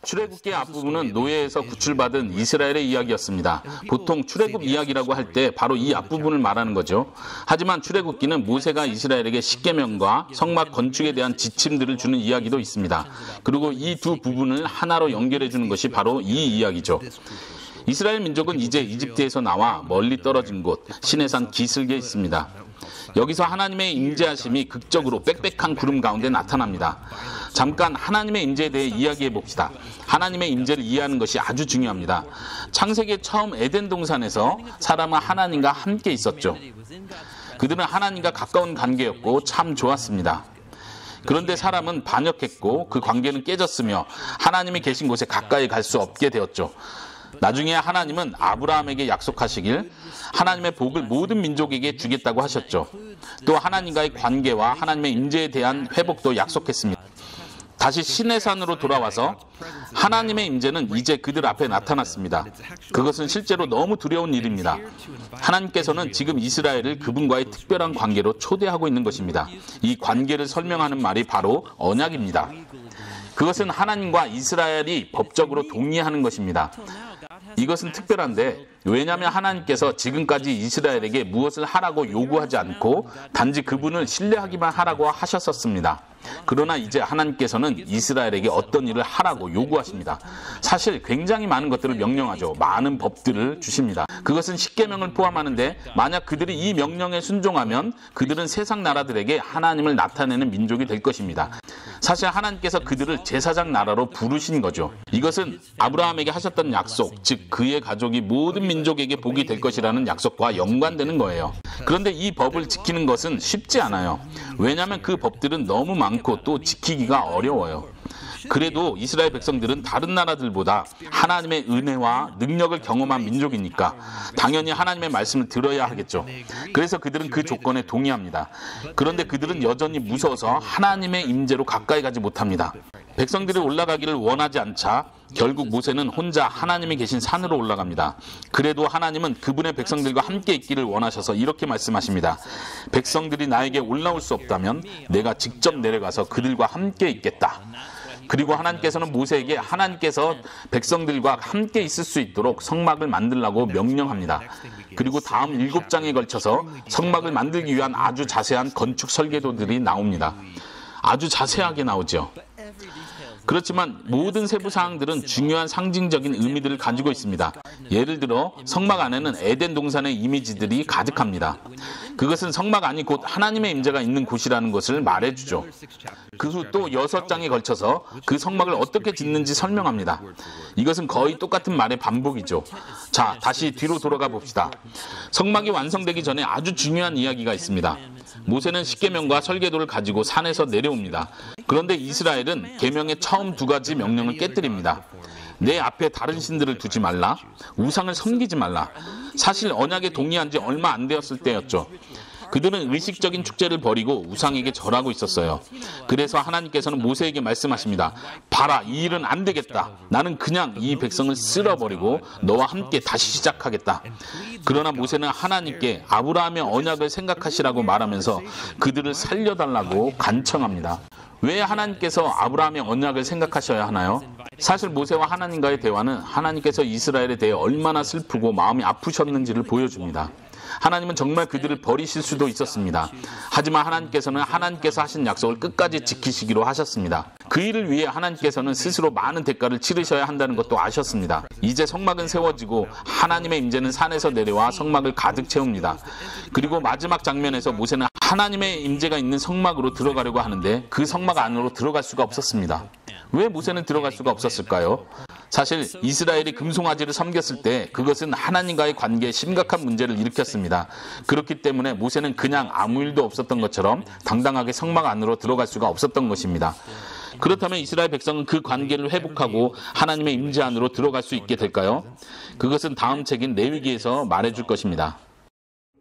출애굽기 앞부분은 노예에서 구출받은 이스라엘의 이야기였습니다. 보통 출애굽 이야기라고 할 때 바로 이 앞부분을 말하는 거죠. 하지만 출애굽기는 모세가 이스라엘에게 십계명과 성막 건축에 대한 지침들을 주는 이야기도 있습니다. 그리고 이 두 부분을 하나로 연결해 주는 것이 바로 이 이야기죠. 이스라엘 민족은 이제 이집트에서 나와 멀리 떨어진 곳 시내산 기슭에 있습니다. 여기서 하나님의 임재하심이 극적으로 빽빽한 구름 가운데 나타납니다. 잠깐 하나님의 임재에 대해 이야기해 봅시다. 하나님의 임재를 이해하는 것이 아주 중요합니다. 창세기 처음 에덴 동산에서 사람은 하나님과 함께 있었죠. 그들은 하나님과 가까운 관계였고 참 좋았습니다. 그런데 사람은 반역했고 그 관계는 깨졌으며 하나님이 계신 곳에 가까이 갈 수 없게 되었죠. 나중에 하나님은 아브라함에게 약속하시길 하나님의 복을 모든 민족에게 주겠다고 하셨죠. 또 하나님과의 관계와 하나님의 임재에 대한 회복도 약속했습니다. 다시 시내산으로 돌아와서 하나님의 임재는 이제 그들 앞에 나타났습니다. 그것은 실제로 너무 두려운 일입니다. 하나님께서는 지금 이스라엘을 그분과의 특별한 관계로 초대하고 있는 것입니다. 이 관계를 설명하는 말이 바로 언약입니다. 그것은 하나님과 이스라엘이 법적으로 동의하는 것입니다. 이것은 특별한데 왜냐하면 하나님께서 지금까지 이스라엘에게 무엇을 하라고 요구하지 않고 단지 그분을 신뢰하기만 하라고 하셨었습니다. 그러나 이제 하나님께서는 이스라엘에게 어떤 일을 하라고 요구하십니다. 사실 굉장히 많은 것들을 명령하죠. 많은 법들을 주십니다. 그것은 십계명을 포함하는데 만약 그들이 이 명령에 순종하면 그들은 세상 나라들에게 하나님을 나타내는 민족이 될 것입니다. 사실 하나님께서 그들을 제사장 나라로 부르신 거죠. 이것은 아브라함에게 하셨던 약속, 즉 그의 가족이 모든 민족에게 복이 될 것이라는 약속과 연관되는 거예요. 그런데 이 법을 지키는 것은 쉽지 않아요. 왜냐하면 그 법들은 너무 많고 또 지키기가 어려워요. 그래도 이스라엘 백성들은 다른 나라들보다 하나님의 은혜와 능력을 경험한 민족이니까 당연히 하나님의 말씀을 들어야 하겠죠. 그래서 그들은 그 조건에 동의합니다. 그런데 그들은 여전히 무서워서 하나님의 임재로 가까이 가지 못합니다. 백성들이 올라가기를 원하지 않자 결국 모세는 혼자 하나님이 계신 산으로 올라갑니다. 그래도 하나님은 그분의 백성들과 함께 있기를 원하셔서 이렇게 말씀하십니다. 백성들이 나에게 올라올 수 없다면 내가 직접 내려가서 그들과 함께 있겠다. 그리고 하나님께서는 모세에게 하나님께서 백성들과 함께 있을 수 있도록 성막을 만들라고 명령합니다. 그리고 다음 7장에 걸쳐서 성막을 만들기 위한 아주 자세한 건축 설계도들이 나옵니다. 아주 자세하게 나오죠. 그렇지만 모든 세부 사항들은 중요한 상징적인 의미들을 가지고 있습니다. 예를 들어 성막 안에는 에덴 동산의 이미지들이 가득합니다. 그것은 성막 안이 곧 하나님의 임재가 있는 곳이라는 것을 말해주죠. 그 후 또 6장에 걸쳐서 그 성막을 어떻게 짓는지 설명합니다. 이것은 거의 똑같은 말의 반복이죠. 자, 다시 뒤로 돌아가 봅시다. 성막이 완성되기 전에 아주 중요한 이야기가 있습니다. 모세는 십계명과 설계도를 가지고 산에서 내려옵니다. 그런데 이스라엘은 계명의 처음 2가지 명령을 깨뜨립니다. 내 앞에 다른 신들을 두지 말라, 우상을 섬기지 말라. 사실 언약에 동의한 지 얼마 안 되었을 때였죠. 그들은 의식적인 축제를 벌이고 우상에게 절하고 있었어요. 그래서 하나님께서는 모세에게 말씀하십니다. 봐라, 이 일은 안 되겠다. 나는 그냥 이 백성을 쓸어버리고 너와 함께 다시 시작하겠다. 그러나 모세는 하나님께 아브라함의 언약을 생각하시라고 말하면서 그들을 살려달라고 간청합니다. 왜 하나님께서 아브라함의 언약을 생각하셔야 하나요? 사실 모세와 하나님과의 대화는 하나님께서 이스라엘에 대해 얼마나 슬프고 마음이 아프셨는지를 보여줍니다. 하나님은 정말 그들을 버리실 수도 있었습니다. 하지만 하나님께서는 하나님께서 하신 약속을 끝까지 지키시기로 하셨습니다. 그 일을 위해 하나님께서는 스스로 많은 대가를 치르셔야 한다는 것도 아셨습니다. 이제 성막은 세워지고 하나님의 임재는 산에서 내려와 성막을 가득 채웁니다. 그리고 마지막 장면에서 모세는 하나님의 임재가 있는 성막으로 들어가려고 하는데 그 성막 안으로 들어갈 수가 없었습니다. 왜 모세는 들어갈 수가 없었을까요? 사실 이스라엘이 금송아지를 섬겼을 때 그것은 하나님과의 관계에 심각한 문제를 일으켰습니다. 그렇기 때문에 모세는 그냥 아무 일도 없었던 것처럼 당당하게 성막 안으로 들어갈 수가 없었던 것입니다. 그렇다면 이스라엘 백성은 그 관계를 회복하고 하나님의 임재 안으로 들어갈 수 있게 될까요? 그것은 다음 책인 레위기에서 말해줄 것입니다.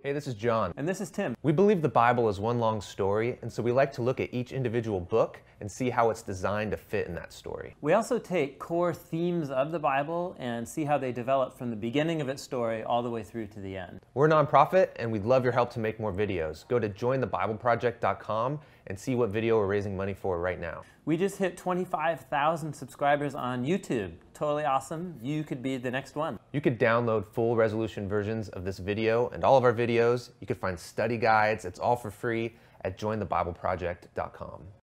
Hey, this is John. And this is Tim. We believe the Bible is one long story, and so we like to look at each individual book and see how it's designed to fit in that story. We also take core themes of the Bible and see how they develop from the beginning of its story all the way through to the end. We're a nonprofit, and we'd love your help to make more videos. Go to jointhebibleproject.com and see what video we're raising money for right now. We just hit 25,000 subscribers on YouTube. Totally awesome. You could be the next one. You could download full resolution versions of this video and all of our videos. You could find study guides. It's all for free at jointhebibleproject.com.